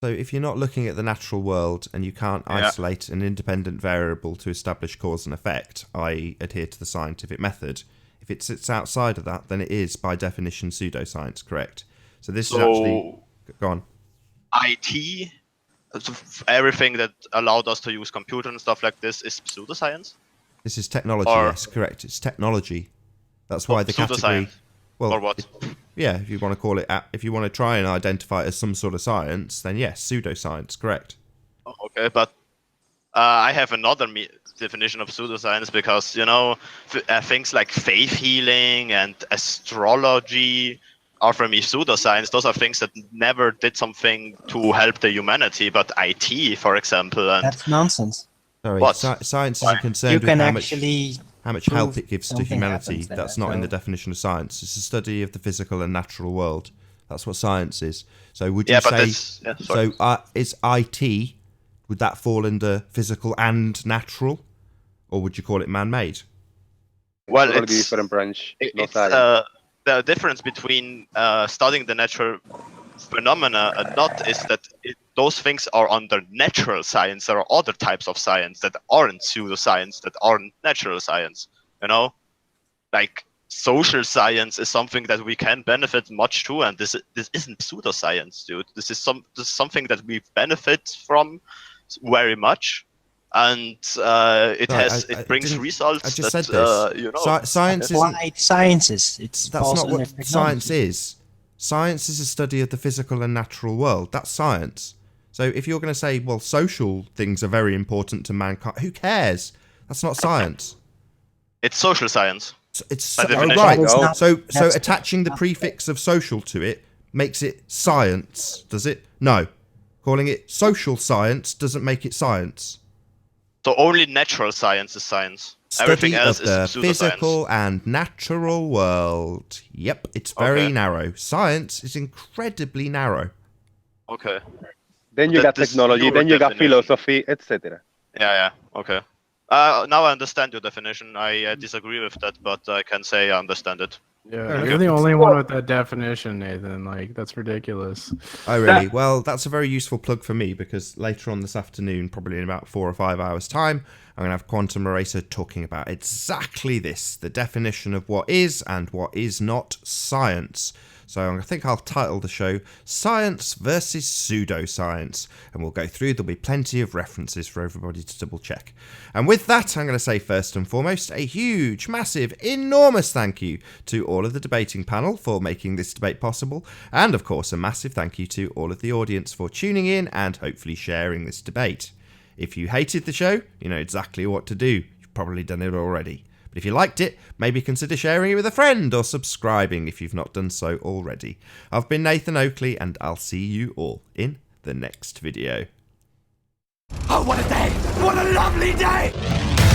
So if you're not looking at the natural world and you can't isolate an independent variable to establish cause and effect, i.e. adhere to the scientific method, if it sits outside of that, then it is, by definition, pseudoscience, correct? So this is actually... Go on. IT, everything that allowed us to use computer and stuff like this is pseudoscience? This is technology, yes, correct. It's technology. That's why the category... Well, or what? Yeah, if you want to call it... If you want to try and identify it as some sort of science, then yes, pseudoscience, correct. Okay, but I have another definition of pseudoscience because, you know, things like faith healing and astrology are for me pseudoscience. Those are things that never did something to help the humanity, but IT, for example. And that's nonsense. Sorry, what? Science isn't concerned you can with actually how much help it gives to humanity. There, that's not in the definition of science. It's a study of the physical and natural world. That's what science is. So would you say... is IT... Would that fall under physical and natural, or would you call it man-made? Well, it's a different branch. It's the difference between studying the natural phenomena and not is that those things are under natural science. There are other types of science that aren't pseudoscience, that aren't natural science. You know, like social science is something that we can benefit much to, and this isn't pseudoscience, dude. This is something that we benefit from very much, and it brings results. I just said this. You know, science isn't sciences. That's not what science is. Science is a study of the physical and natural world. That's science. So if you're going to say, well, social things are very important to mankind, who cares? That's not science. It's social science. It's right. So attaching the prefix of social to it makes it science, does it? No. Calling it social science doesn't make it science. So only natural science is science. Study Everything else of the is pseudoscience. physical and natural world. Yep, it's very narrow. Science is incredibly narrow. Okay. Then you got technology, then you got philosophy, etc. Yeah, okay. Now I understand your definition. I disagree with that, but I can say I understand it. Yeah, you're the only one with that definition, Nathan. Like, that's ridiculous. Oh, really? Well, that's a very useful plug for me, because later on this afternoon, probably in about 4 or 5 hours' time, I'm going to have Quantum Eraser talking about exactly this, the definition of what is and what is not science. So I think I'll title the show Science versus Pseudoscience, and we'll go through. There'll be plenty of references for everybody to double check. And with that, I'm going to say first and foremost a huge, massive, enormous thank you to all of the debating panel for making this debate possible, and of course a massive thank you to all of the audience for tuning in and hopefully sharing this debate. If you hated the show, you know exactly what to do. You've probably done it already. But if you liked it, maybe consider sharing it with a friend or subscribing if you've not done so already. I've been Nathan Oakley, and I'll see you all in the next video. Oh, what a day! What a lovely day!